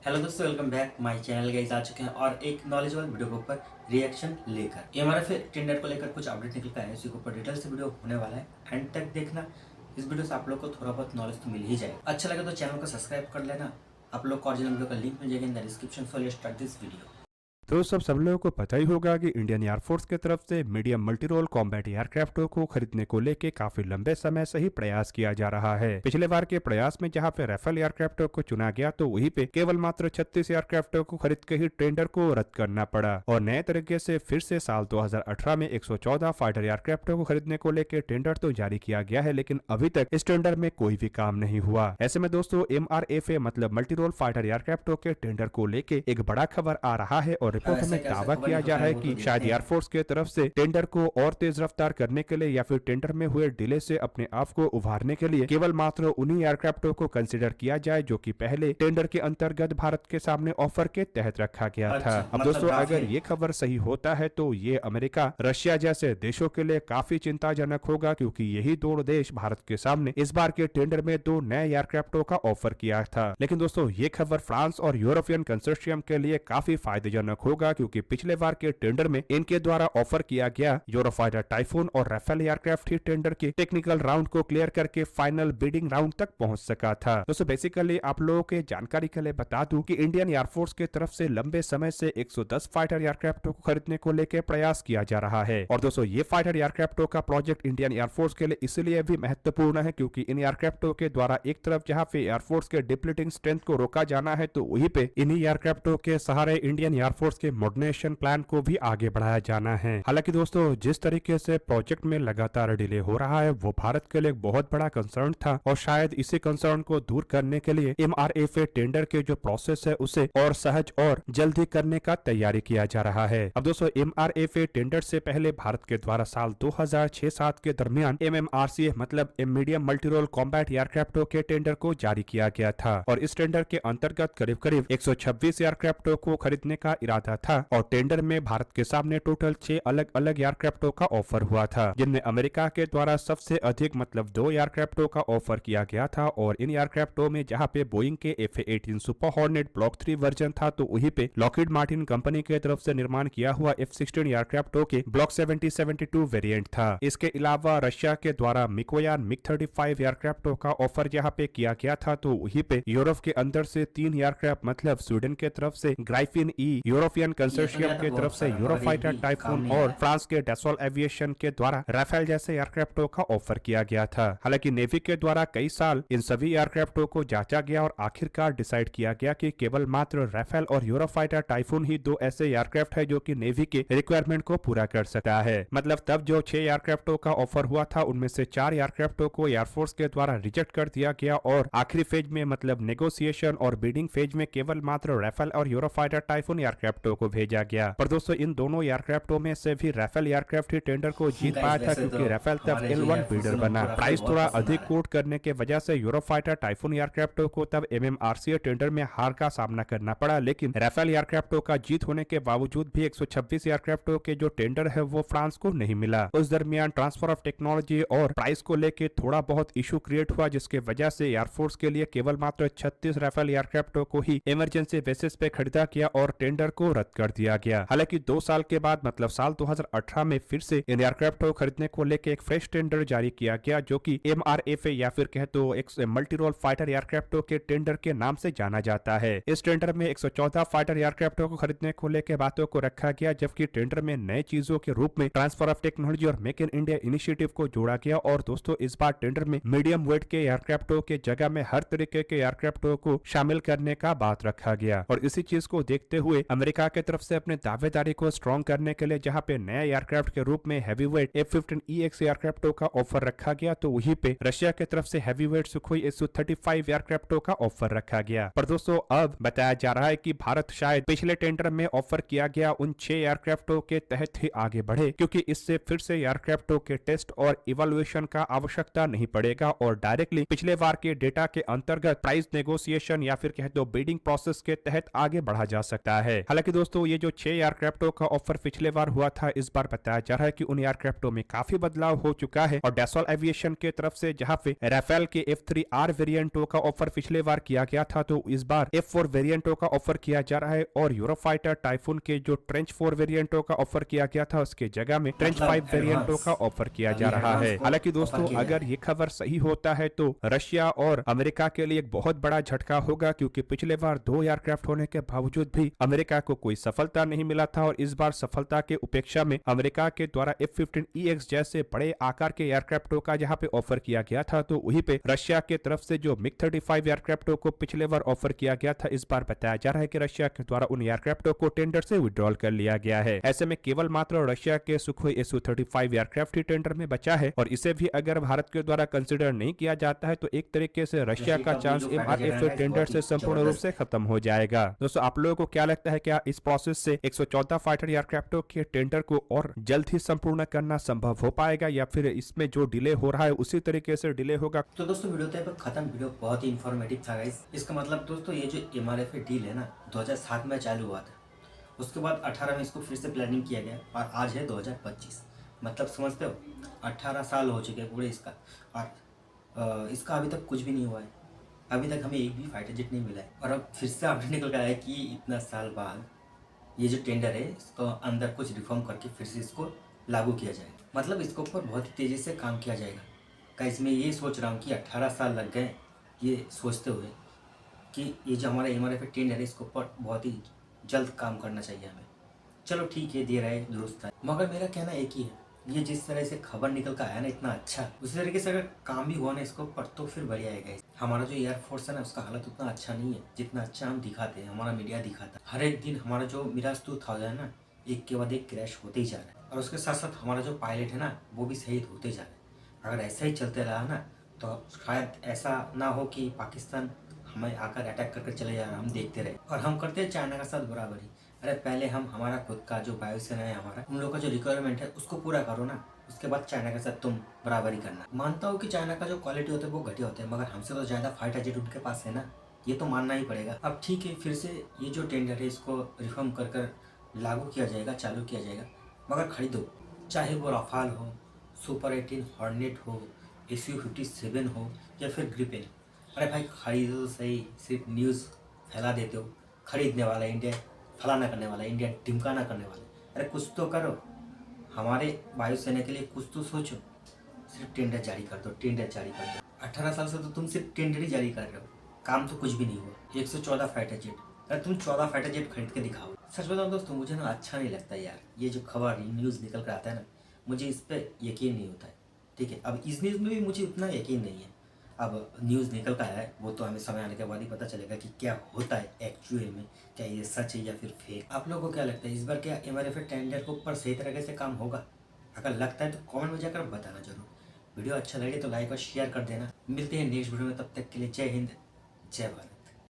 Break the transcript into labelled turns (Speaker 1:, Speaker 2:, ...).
Speaker 1: Hello दोस्तों, welcome back my channel. Guys आ चुके हैं और एक नॉलेजेबल वीडियो के ऊपर रिएक्शन लेकर। ये हमारा फिर टेंडर को लेकर कुछ अपडेट निकल कर आया है, इसी के ऊपर डिटेल से वीडियो होने वाला है। एंड तक देखना, इस वीडियो से आप लोग को थोड़ा बहुत नॉलेज तो मिल ही जाएगा। अच्छा लगे तो चैनल को सब्सक्राइब कर लेना। आप लोग को ओरिजिनल वीडियो का लिंक मिल जाएगा in the description. So let's start this video.
Speaker 2: तो सब लोगों को पता ही होगा कि इंडियन एयरफोर्स की तरफ से मीडियम मल्टी रोल कॉम्बैट एयरक्राफ्टों को खरीदने को लेकर काफी लंबे समय से ही प्रयास किया जा रहा है। पिछले बार के प्रयास में जहां पे राफेल एयरक्राफ्टों को चुना गया तो वहीं पे केवल मात्र 36 एयरक्राफ्टों को खरीद के ही टेंडर को रद्द करना पड़ा और नए तरीके से फिर से साल 2018 में 114 फाइटर एयरक्राफ्टों को खरीदने को लेकर टेंडर तो जारी किया गया है, लेकिन अभी तक इस टेंडर में कोई भी काम नहीं हुआ। ऐसे में दोस्तों MRFA मतलब मल्टी रोल फाइटर एयरक्राफ्टों के टेंडर को लेकर एक बड़ा खबर आ रहा है और रिपोर्ट में दावा किया जा रहा है कि शायद एयरफोर्स की तरफ से टेंडर को और तेज रफ्तार करने के लिए या फिर टेंडर में हुए डिले से अपने आप को उभारने के लिए केवल मात्र उन्हीं एयरक्राफ्टों को कंसीडर किया जाए जो कि पहले टेंडर के अंतर्गत भारत के सामने ऑफर के तहत रखा गया था। अब दोस्तों अगर ये खबर सही होता है तो ये अमेरिका, रशिया जैसे देशों के लिए काफी चिंताजनक होगा, क्योंकि यही दोनों देश भारत के सामने इस बार के टेंडर में 2 नए एयरक्राफ्टों का ऑफर किया था। लेकिन दोस्तों ये खबर फ्रांस और यूरोपियन कंसोर्शियम के लिए काफी फायदेजनक होगा, क्योंकि पिछले बार के टेंडर में इनके द्वारा ऑफर किया गया यूरोफाइटर टाइफून और राफेल एयरक्राफ्ट ही टेंडर के टेक्निकल राउंड को क्लियर करके फाइनल बिडिंग राउंड तक पहुंच सका था। दोस्तों बेसिकली आप लोगों के जानकारी के लिए बता दूं कि इंडियन एयरफोर्स की तरफ से लंबे समय से 110 फाइटर एयरक्राफ्टों को खरीदने को लेकर प्रयास किया जा रहा है। और दोस्तों ये फाइटर एयरक्राफ्टों का प्रोजेक्ट इंडियन एयरफोर्स के लिए इसलिए भी महत्वपूर्ण है क्योंकि इन एयरक्राफ्टों के द्वारा एक तरफ जहां पे एयरफोर्स के डिप्लीटिंग स्ट्रेंथ को रोका जाना है, तो वहीं पे इन्हीं एयरक्राफ्टों के सहारे इंडियन एयरफोर्स के मॉडर्नाइजेशन प्लान को भी आगे बढ़ाया जाना है। हालांकि दोस्तों जिस तरीके से प्रोजेक्ट में लगातार डिले हो रहा है वो भारत के लिए बहुत बड़ा कंसर्न था और शायद इसी कंसर्न को दूर करने के लिए MRFA टेंडर के जो प्रोसेस है उसे और सहज और जल्दी करने का तैयारी किया जा रहा है। अब दोस्तों MRFA टेंडर से पहले भारत के द्वारा साल 2006-07 के दरमियान MMRCA मतलब मीडियम मल्टी रोल कॉम्बैट एयरक्राफ्टों के टेंडर को जारी किया गया था और इस टेंडर के अंतर्गत करीब करीब 126 एयरक्राफ्टों को खरीदने का इरादा था और टेंडर में भारत के सामने टोटल 6 अलग अलग एयरक्राफ्टों का ऑफर हुआ था, जिनमें अमेरिका के द्वारा सबसे अधिक मतलब 2 एयरक्राफ्टों का ऑफर किया गया था। और इन एयरक्राफ्टों में जहां पे बोइंग के FA-18 super hornet block 3 version था, तो वहीं पे लॉकहीड मार्टिन कंपनी की तरफ से निर्माण किया हुआ F-16 एयरक्राफ्टों के ब्लॉक 70-72 वेरिएंट था। इसके अलावा रशिया के द्वारा मिकोयान MiG-35 एयरक्राफ्टों का ऑफर जहाँ पे किया गया था, तो वहीं पे यूरोप के अंदर से 3 एयरक्राफ्ट मतलब स्वीडन के तरफ से ग्राइफिन E, यूरोपियन कंसोर्शियम के तरफ से यूरोफाइटर टाइफून और फ्रांस के डसॉल एविएशन के द्वारा राफेल जैसे एयरक्राफ्टों का ऑफर किया गया था। हालांकि नेवी के द्वारा कई साल इन सभी एयरक्राफ्टों को जांचा गया और आखिरकार डिसाइड किया गया कि केवल मात्र राफेल और यूरोफाइटर टाइफून ही 2 ऐसे एयरक्राफ्ट है जो कि नेवी के रिक्वायरमेंट को पूरा कर सकता है। मतलब तब जो 6 एयरक्राफ्टों का ऑफर हुआ था उनमें से 4 एयरक्राफ्टों को एयरफोर्स के द्वारा रिजेक्ट कर दिया गया और आखिरी फेज में मतलब नेगोशिएशन और बिडिंग फेज में केवल मात्र राफेल और यूरोफाइटर टाइफून एयरक्राफ्टों को भेजा गया। पर दोस्तों इन दोनों एयरक्राफ्टों में से भी राफेल एयरक्राफ्ट ही टेंडर को जीत पाया था, क्योंकि राफेल तब L1 बिल्डर बना। प्राइस थोड़ा अधिक कोट करने के वजह से यूरोफाइटर टाइफून एयरक्राफ्टों को तब MMRCA टेंडर में हार का सामना करना पड़ा। लेकिन राफेल एयरक्राफ्टों का जीत होने के बावजूद भी 126 एयरक्राफ्टों के जो टेंडर है वो फ्रांस को नहीं मिला। उस दरमियान ट्रांसफर ऑफ टेक्नोलॉजी और प्राइस को लेकर थोड़ा बहुत इशू क्रिएट हुआ, जिसके वजह से एयरफोर्स के लिए केवल मात्र 36 राफेल एयरक्राफ्टों को ही इमरजेंसी बेसिस पे खरीदा गया और टेंडर को रद्द कर दिया गया। हालांकि 2 साल के बाद मतलब साल 2018 में फिर से इन एयरक्राफ्ट को खरीदने को लेकर एक फ्रेश टेंडर जारी किया गया, जो कि MRFA या फिर कहे तो एक मल्टी रोल फाइटर एयरक्राफ्टों के टेंडर के नाम से जाना जाता है। इस टेंडर में 114 फाइटर एयरक्राफ्टों को खरीदने को लेकर बातों को रखा गया, जबकि टेंडर में नए चीजों के रूप में ट्रांसफर ऑफ टेक्नोलॉजी और मेक इन इंडिया इनिशिएटिव को जोड़ा गया। और दोस्तों इस बार टेंडर में मीडियम वेट के एयरक्राफ्टों के जगह में हर तरीके के एयरक्राफ्टों को शामिल करने का बात रखा गया। और इसी चीज को देखते हुए अमेरिका की तरफ से अपने दावेदारी को स्ट्रॉन्ग करने के लिए जहां पे नए एयरक्राफ्ट के रूप में हैवीवेट F-15EX एयरक्राफ्टों का ऑफर रखा गया, तो वहीं पे रशिया की तरफ से हैवीवेट सुखोई Su-35 एयरक्राफ्टों का ऑफर रखा गया। पर दोस्तों अब बताया जा रहा है कि भारत शायद पिछले टेंडर में ऑफर किया गया उन 6 एयरक्राफ्टों के तहत ही आगे बढ़े, क्योंकि इससे फिर से एयरक्राफ्टों के टेस्ट और इवैल्यूएशन का आवश्यकता नहीं पड़ेगा और डायरेक्टली पिछले बार के डेटा के अंतर्गत प्राइस नेगोशिएशन या फिर कह दो बिडिंग प्रोसेस के तहत आगे बढ़ा जा सकता है। हालांकि हालांकि दोस्तों ये जो 6 एयरक्राफ्टों का ऑफर पिछले बार हुआ था, इस बार बताया जा रहा है कि उन एयरक्राफ्टों में काफी बदलाव हो चुका है। और डैसोल एविएशन के तरफ से जहां पे राफेल के F3R वेरिएंटों का ऑफर पिछले बार किया गया था, तो इस बार F4 वेरिएंटों का ऑफर किया जा रहा है। और यूरोफाइटर टाइफून के जो ट्रेंच 4 वेरिएंटों का ऑफर किया गया था, उसके जगह में ट्रेंच 5 वेरिएंटों का ऑफर किया जा रहा है। हालांकि दोस्तों अगर ये खबर सही होता है तो रशिया और अमेरिका के लिए एक बहुत बड़ा झटका होगा, क्योंकि पिछले बार 2 एयरक्राफ्ट होने के बावजूद भी अमेरिका को कोई सफलता नहीं मिला था। और इस बार सफलता के उपेक्षा में अमेरिका के द्वारा F-15EX जैसे बड़े आकार के एयरक्राफ्टों का जहां पे ऑफर किया गया था, तो वहीं पे रशिया के तरफ से जो MiG-35 एयरक्राफ्टों को पिछले बार ऑफर किया गया था, इस बार बताया जा रहा है कि रशिया के द्वारा उन एयरक्राफ्टों को टेंडर से विड्रॉल कर लिया गया है। ऐसे में केवल मात्र रशिया के सुखोई Su-35 एयरक्राफ्ट ही टेंडर में बचा है। और इसे भी अगर भारत के द्वारा कंसिडर नहीं किया जाता है, तो एक तरीके से रशिया का चांस MRF टेंडर से संपूर्ण रूप से खत्म हो जाएगा। दोस्तों आप लोगों को क्या लगता है, क्या इस प्रोसेस से 114 फाइटर एयरक्राफ्टों के टेंडर को और जल्द ही संपूर्ण करना संभव हो पाएगा, या फिर इसमें जो डिले हो रहा है उसी तरीके से डिले होगा?
Speaker 1: तो दोस्तों वीडियो तक खत्म। वीडियो बहुत ही इंफॉर्मेटिव था गाइस। इसका मतलब दोस्तों ये जो MRF डील है ना, 2007 में चालू हुआ था, उसके बाद 18 में इसको फिर से प्लानिंग किया गया और आज है 2025। मतलब समझते हो 18 साल हो चुके हैं पूरे इसका, और इसका अभी तक कुछ भी नहीं हुआ है। अभी तक हमें एक भी फाइटर जेट नहीं मिला है। और अब फिर से अपडेट निकल गया है कि इतना साल बाद ये जो टेंडर है, इसको अंदर कुछ रिफॉर्म करके फिर से इसको लागू किया जाएगा। मतलब इसके ऊपर बहुत ही तेज़ी से काम किया जाएगा। गाइस मैं ये सोच रहा हूँ कि 18 साल लग गए ये सोचते हुए कि ये जो हमारा MRF टेंडर है, इसके ऊपर बहुत ही जल्द काम करना चाहिए हमें। चलो ठीक है, दे रहा है, दुरुस्त है, मगर मेरा कहना एक ही है, ये जिस तरह से खबर निकल कर आया ना इतना अच्छा, उसी तरीके से अगर काम भी हुआ ना इसके ऊपर, तो फिर बढ़िया है गाइस। हमारा जो एयरफोर्स है ना, उसका हालत उतना अच्छा नहीं है जितना अच्छा हम दिखाते हैं, हमारा मीडिया दिखाता है। हर एक दिन हमारा जो मिराज 2000 है ना, एक के बाद एक क्रैश होते ही जा रहा है। और उसके साथ साथ हमारा जो पायलट है ना, वो भी शहीद होते जा रहा है। अगर ऐसा ही चलते रहा ना, तो शायद ऐसा ना हो कि पाकिस्तान हमें आकर अटैक करके चले जा रहा है, हम देखते रहे। और हम करते हैं चाइना के साथ बराबरी। अरे पहले हम हमारा खुद का जो वायुसेना है, हमारा उन लोगों का जो रिक्वायरमेंट है उसको पूरा करो ना, उसके बाद चाइना के साथ तुम बराबरी करना। मानता हूँ कि चाइना का जो क्वालिटी होता है वो घटिया होता है, मगर हमसे तो ज़्यादा फाइटर जेट उनके पास है ना, ये तो मानना ही पड़ेगा। अब ठीक है, फिर से ये जो टेंडर है इसको रिफॉर्म कर कर लागू किया जाएगा, चालू किया जाएगा, मगर खरीदो, चाहे वो राफाल हो, सुपर 18 हॉर्नेट हो, Su-57 हो या फिर ग्रिपेन। अरे भाई खरीदो सही, सिर्फ न्यूज़ फैला देते हो। खरीदने वाला इंडिया फलाना करने वाला, इंडिया ढिमकाना करने वाला। अरे कुछ तो करो, हमारे वायुसेना के लिए कुछ तो सोचो। सिर्फ टेंडर जारी कर दो, टेंडर जारी कर दो। 18 साल से तो तुम सिर्फ टेंडर ही जारी कर रहे हो, काम तो कुछ भी नहीं हुआ। 114 फाइटर जेट, अरे तुम 14 फाइटर जेट खरीद के दिखाओ। सच बताओ दोस्तों, मुझे ना अच्छा नहीं लगता यार, ये जो खबर न्यूज़ निकल कर आता है ना, मुझे इस पर यकीन नहीं होता है। ठीक है, अब इस न्यूज़ में भी मुझे उतना यकीन नहीं है। अब न्यूज़ निकल कर आया है, वो तो हमें समय आने के बाद ही पता चलेगा कि क्या होता है एक्चुअल में, क्या ये सच है या फिर फेक। आप लोगों को क्या लगता है, इस बार क्या MRF टेंडर के ऊपर सही तरीके से काम होगा? अगर लगता है तो कमेंट में जाकर बताना जरूर। वीडियो अच्छा लगे तो लाइक और शेयर कर देना। मिलते हैं नेक्स्ट वीडियो में, तब तक के लिए जय हिंद, जय भारत।